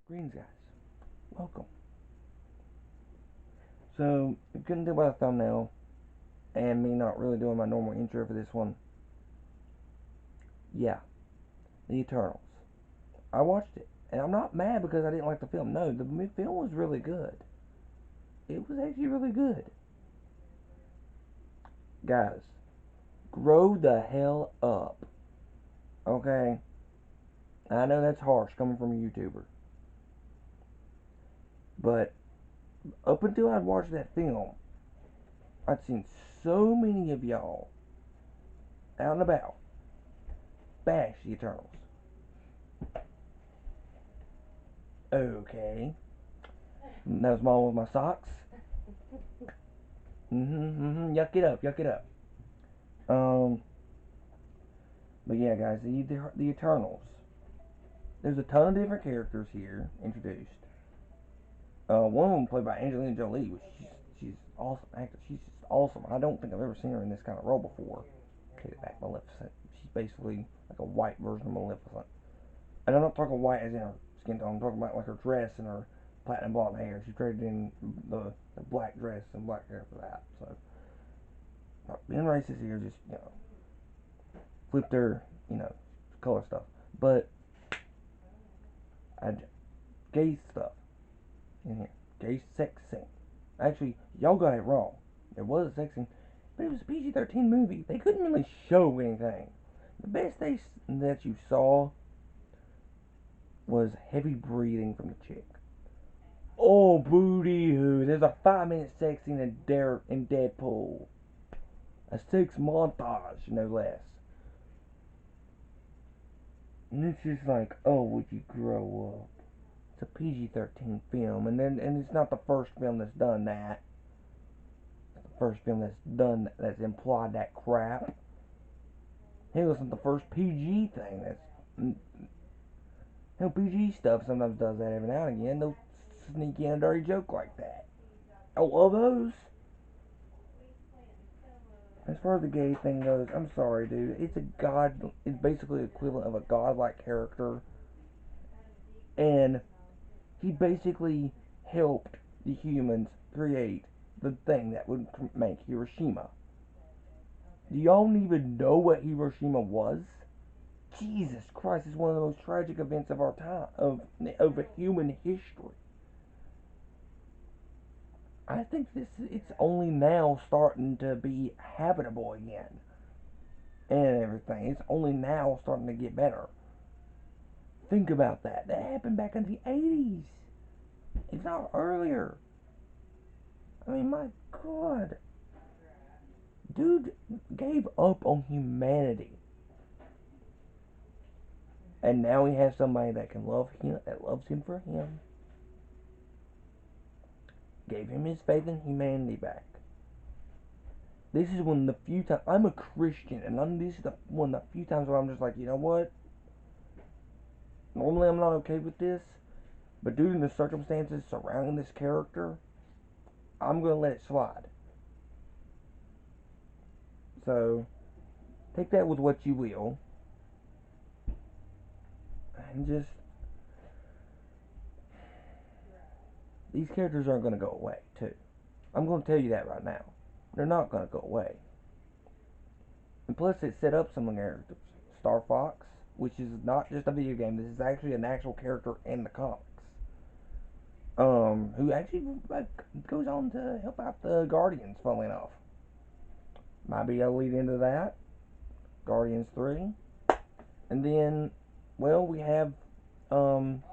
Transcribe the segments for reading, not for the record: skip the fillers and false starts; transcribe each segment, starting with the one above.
Greens, guys. Welcome. So, you couldn't tell by the thumbnail and me not really doing my normal intro for this one. Yeah, The Eternals. I watched it, and I'm not mad because I didn't like the film. No, the film was really good. It was actually really good. Guys, grow the hell up. Okay? I know that's harsh coming from a YouTuber. But up until I'd watched that film, I'd seen so many of y'all out and about bash the Eternals. Okay. That was mom with my socks. Yuck it up, yuck it up. Um, but yeah, guys, the Eternals. There's a ton of different characters here introduced. One of them played by Angelina Jolie, which she's awesome actor. She's just awesome. I don't think I've ever seen her in this kind of role before. Take it back, Maleficent. She's basically like a white version of Maleficent. And I'm not talking white as in her skin tone. I'm talking about like her dress and her platinum blonde hair. She traded in the black dress and black hair for that. So, not being racist here, just flip their color stuff. But I gay stuff in here. Gay sex scene. Actually, y'all got it wrong. There was a sex scene, but it was a PG-13 movie. They couldn't really show anything. The best that you saw was heavy breathing from the chick. Oh, booty hoo. There's a 5-minute sex scene in Deadpool. A sex montage, no less. And it's just like, oh, would you grow up? It's a PG-13 film, and it's not the first film that's done that. It's the first film that's implied that crap. It wasn't the first PG thing PG stuff sometimes does that every now and again. They'll sneak in a dirty joke like that. I love those. As far as the gay thing goes, I'm sorry, dude. It's basically the equivalent of a godlike character, and he basically helped the humans create the thing that would make Hiroshima. Do y'all even know what Hiroshima was? Jesus Christ, it's one of the most tragic events of our time, of human history. I think it's only now starting to be habitable again and everything. It's only now starting to get better. Think about that. That happened back in the 80s. If not earlier. I mean, my God. Dude gave up on humanity. And now he has somebody that can love him, that loves him for him. Gave him his faith in humanity back. This is one of the few times I'm a Christian, and this is one of the few times where I'm just like, you know what? Normally I'm not okay with this, but due to the circumstances surrounding this character, I'm gonna let it slide. So take that with what you will, and just these characters aren't gonna go away too. I'm gonna tell you that right now. They're not gonna go away. And plus, it set up some characters. Star Fox, which is not just a video game. This is actually an actual character in the comics. Who actually goes on to help out the Guardians, funnily enough. Might be a lead into that. Guardians 3. And then, well, we have, um,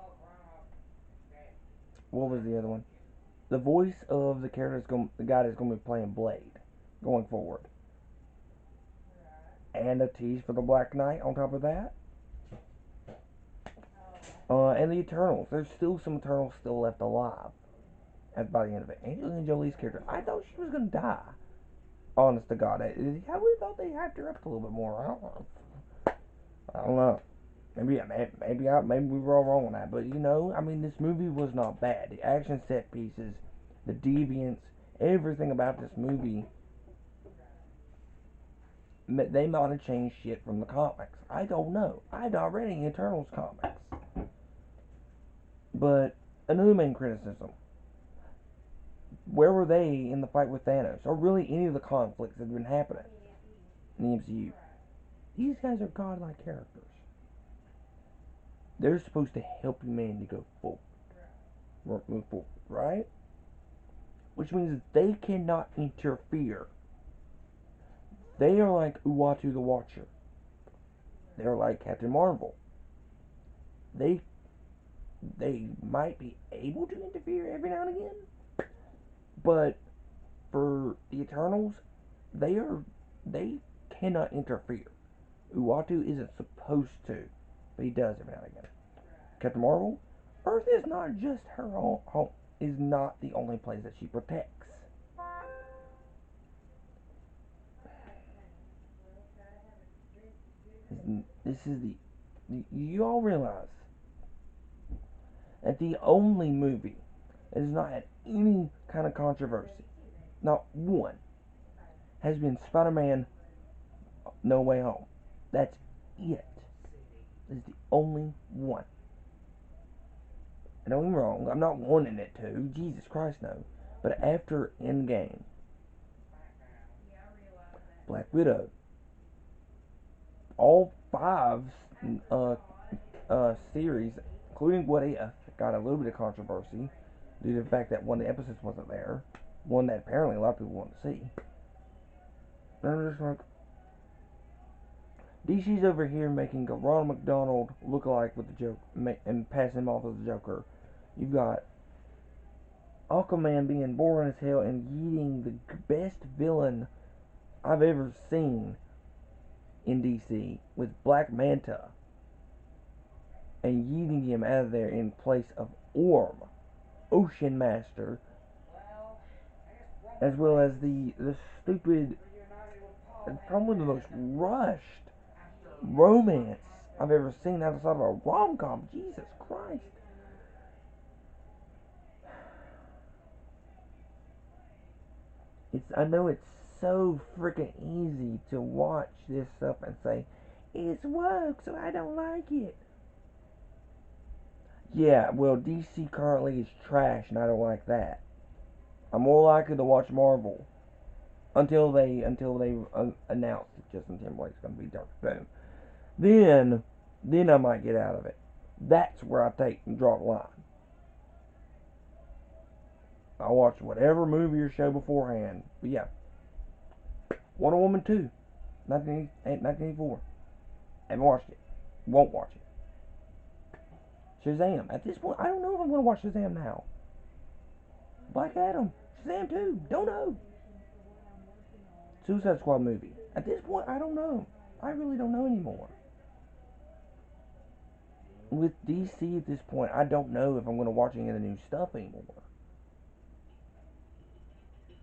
what was the other one? The voice of the guy that's going to be playing Blade going forward. And a tease for the Black Knight on top of that. And the Eternals. There's still some Eternals still left alive by the end of it. Angelina Jolie's character, I thought she was going to die. Honest to God. I really thought they hyped her up a little bit more. I don't know. Maybe we were all wrong on that. But I mean, this movie was not bad. The action set pieces, the deviance, everything about this movie, they might have changed shit from the comics. I don't know. I not read any Eternals comics. But another main criticism: where were they in the fight with Thanos, or really any of the conflicts that have been happening in the MCU? These guys are godlike characters. They're supposed to help humanity go forward, move forward, right? Which means that they cannot interfere. They are like Uatu the Watcher. They're like Captain Marvel. They they might be able to interfere every now and again, but for the Eternals, they cannot interfere. Uatu isn't supposed to, but he does every now and again. Captain Marvel, Earth is not just her own home. Is not the only place that she protects. This is the you all realize that the only movie that has not had any kind of controversy, not one, has been Spider-Man No Way Home. That's it. It's the only one. And don't get me wrong, I'm not wanting it to. Jesus Christ, no. But after Endgame, Black Widow, all five uh, series, including What If, got a little bit of controversy due to the fact that one of the episodes wasn't there. One that apparently a lot of people want to see. And I'm just like, DC's over here making a Ronald McDonald look-alike with the Joker and passing him off as the Joker. You've got Aquaman being boring as hell and yeeting the best villain I've ever seen in DC with Black Manta and yeeting him out of there in place of Orm, Ocean Master, as well as the stupid, probably the most rushed romance I've ever seen outside of a rom-com. Jesus Christ. I know it's so freaking easy to watch this stuff and say, it's woke, so I don't like it. Yeah, well, DC currently is trash, and I don't like that. I'm more likely to watch Marvel until they announce that Justin Timberlake's going to be Dark Boom. Then I might get out of it. That's where I take and draw the line. I'll watch whatever movie or show beforehand. But yeah, Wonder Woman 2, 1984. Haven't watched it. Won't watch it. Shazam. At this point, I don't know if I'm going to watch Shazam now. Black Adam. Shazam 2. Don't know. Suicide Squad movie. At this point, I don't know. I really don't know anymore. With DC at this point, I don't know if I'm going to watch any of the new stuff anymore.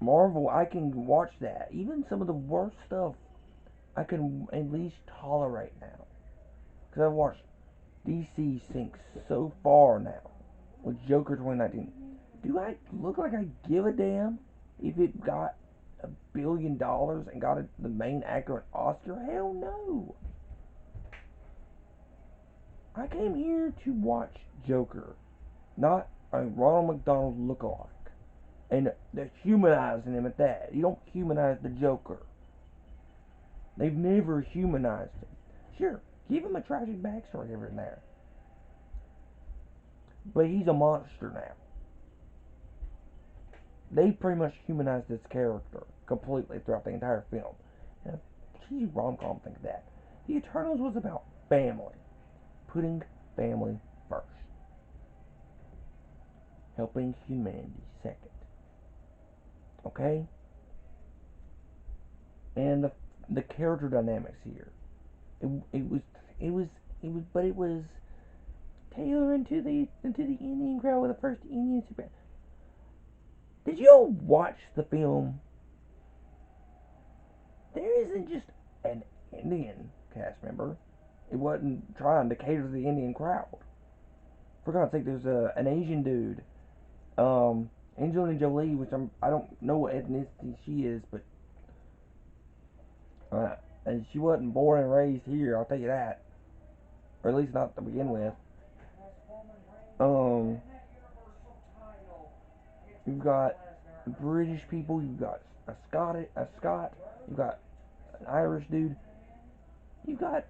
Marvel, I can watch that. Even some of the worst stuff, I can at least tolerate now. Because I've watched DC sink so far now with Joker 2019. Do I look like I give a damn if it got $1 billion and got the main actor an Oscar? Hell no. I came here to watch Joker, not a Ronald McDonald lookalike. And they're humanizing him at that. You don't humanize the Joker. They've never humanized him. Sure, give him a tragic backstory here and there. But he's a monster now. They pretty much humanized this character completely throughout the entire film. And a cheesy rom-com think of that. The Eternals was about family. Putting family first. Helping humanity second. Okay? And the character dynamics here. It was it was but it was tailoring to the Indian crowd with the first Indian super. Did you watch the film? There isn't just an Indian cast member. It wasn't trying to cater to the Indian crowd. For God's sake, there's an Asian dude, Angelina Jolie, which I don't know what ethnicity she is, but and she wasn't born and raised here. I'll tell you that, or at least not to begin with. You've got British people. You've got a Scot. You've got an Irish dude. You've got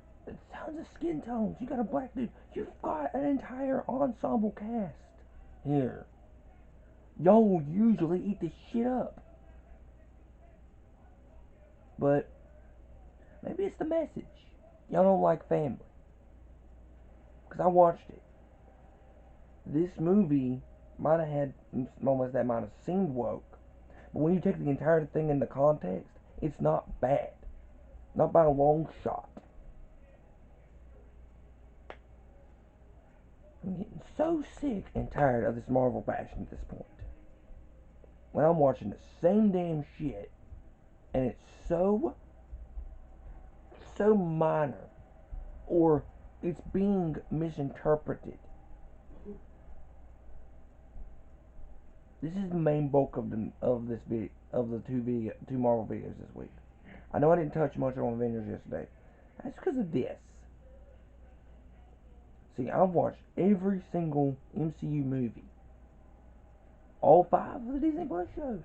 tons of skin tones. You got a black dude. You've got an entire ensemble cast here. Y'all usually eat this shit up, but maybe it's the message. Y'all don't like family. Because I watched it. This movie might have had moments that might have seemed woke, but when you take the entire thing into context, it's not bad. Not by a long shot. I'm getting so sick and tired of this Marvel bashing at this point. When I'm watching the same damn shit, and it's so minor, or it's being misinterpreted. This is the main bulk of the two Marvel videos this week. I know I didn't touch much on Avengers yesterday. That's because of this. See, I've watched every single MCU movie, all 5 of the Disney Plus shows.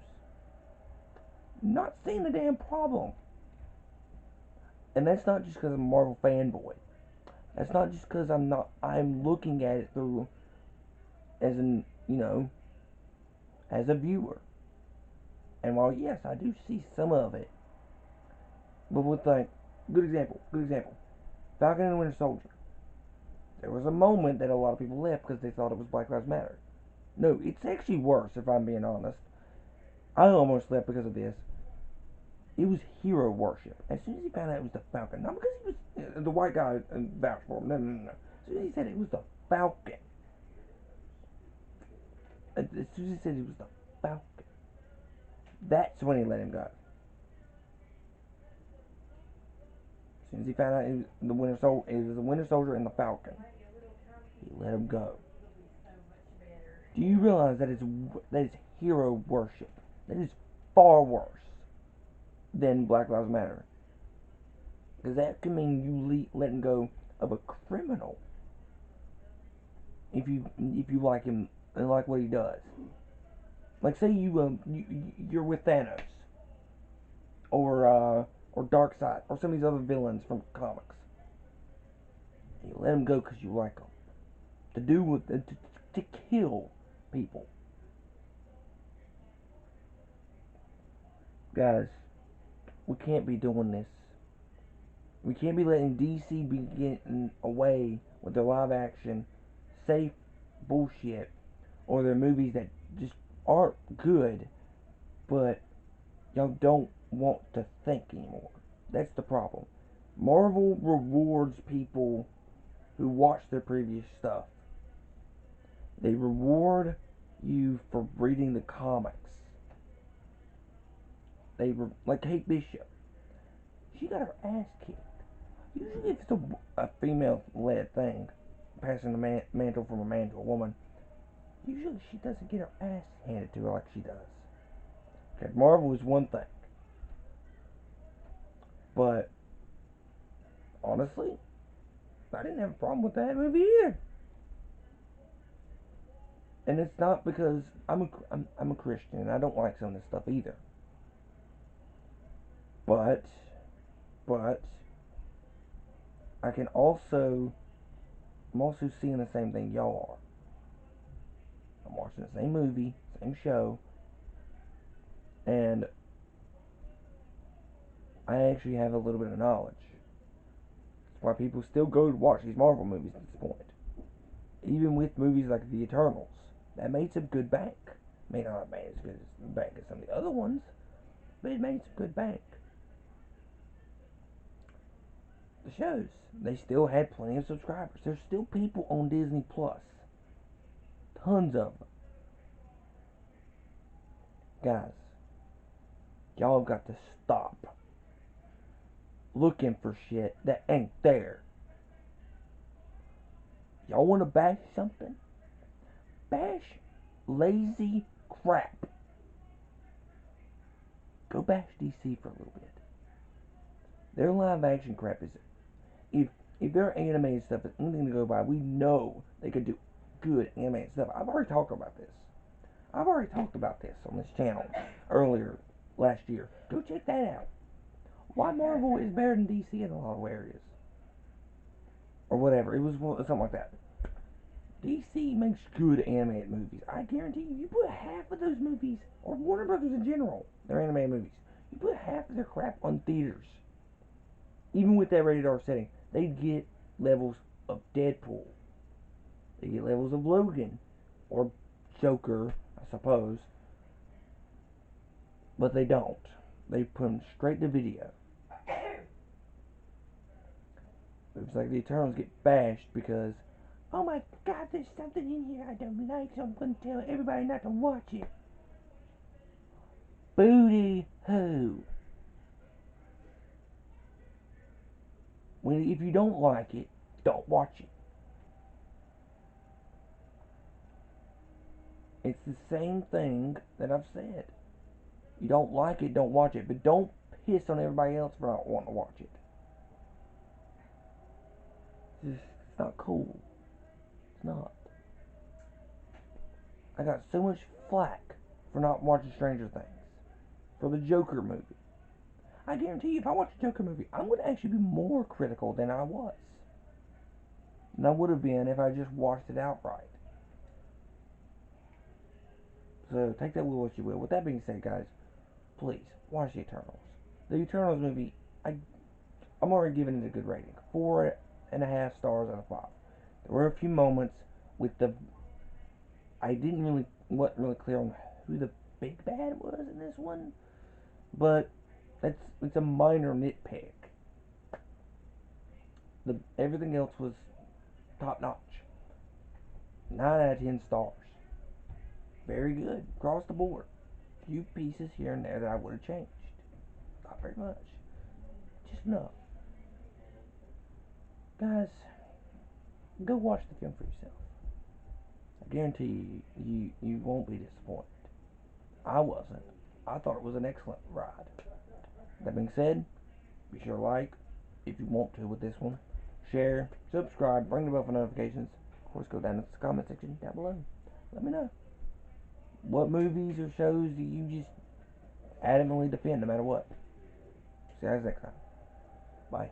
Not seeing a damn problem. And that's not just because I'm a Marvel fanboy. That's not just because I'm looking at it through as as a viewer. And while yes, I do see some of it, but with like, good example, Falcon and the Winter Soldier. There was a moment that a lot of people left because they thought it was Black Lives Matter. No, it's actually worse if I'm being honest. I almost left because of this. It was hero worship. As soon as he found out it was the Falcon, not because he was the white guy vouched for him. No. As soon as he said it was the Falcon, as soon as he said it was the Falcon, that's when he let him go. As soon as he found out it was the Winter Soldier and the Falcon, he let him go. Do you realize that is hero worship? That is far worse than Black Lives Matter. Because that can mean you letting go of a criminal if you like him and like what he does. Like say you're with Thanos or Darkseid or some of these other villains from comics. And you let him go because you like them. To kill people. Guys, we can't be doing this. We can't be letting DC be getting away with their live action, safe bullshit, or their movies that just aren't good, but y'all don't want to think anymore. That's the problem. Marvel rewards people who watch their previous stuff. They reward you for reading the comics. Like Kate Bishop. She got her ass kicked. Usually if it's a female-led thing, passing the mantle from a man to a woman, usually she doesn't get her ass handed to her like she does. Okay, Marvel is one thing. But, honestly, I didn't have a problem with that movie either. And it's not because I'm a Christian and I don't like some of this stuff either. But I'm also seeing the same thing y'all are. I'm watching the same movie, same show, and I actually have a little bit of knowledge. That's why people still go to watch these Marvel movies at this point. Even with movies like The Eternals, that made some good bank. May not have made as good as bank as some of the other ones, but it made some good bank. The shows, they still had plenty of subscribers. There's still people on Disney Plus. Tons of them. Guys, y'all have got to stop looking for shit that ain't there. Y'all want to bash something? Bash lazy crap. Go bash DC for a little bit. Their live action crap is, if their animated stuff is anything to go by, we know they could do good animated stuff. I've already talked about this. I've already talked about this on this channel earlier last year. Go check that out. Why Marvel is better than DC in a lot of areas. Or whatever. It was something like that. DC makes good animated movies. I guarantee you, you put half of those movies, or Warner Brothers in general, their animated movies, you put half of their crap on theaters, even with that rated R setting, they'd get levels of Deadpool. They get levels of Logan, or Joker, I suppose, but they don't. They put them straight to video. It's like the Eternals get bashed because, oh my God, there's something in here I don't like, so I'm going to tell everybody not to watch it. Booty hoo. If you don't like it, don't watch it. It's the same thing that I've said. You don't like it, don't watch it. But don't piss on everybody else for not wanting to watch it. It's not cool. It's not. I got so much flack for not watching Stranger Things. For the Joker movie. I guarantee you, if I watch a Joker movie, I'm going to actually be more critical than I was. Than I would have been if I just watched it outright. So, take that with what you will. With that being said, guys, please, watch The Eternals. The Eternals movie, I'm already giving it a good rating. 4.5 stars out of 5. There were a few moments with wasn't really clear on who the big bad was in this one. But, it's a minor nitpick. Everything else was top notch. 9 out of 10 stars. Very good, across the board. Few pieces here and there that I would have changed. Not very much. Just enough. Guys, go watch the film for yourself. I guarantee you won't be disappointed. I wasn't. I thought it was an excellent ride. That being said, be sure to like if you want to with this one. Share, subscribe, ring the bell for notifications. Of course, go down to the comment section down below. Let me know. What movies or shows do you just adamantly defend no matter what? See you guys next time. Bye.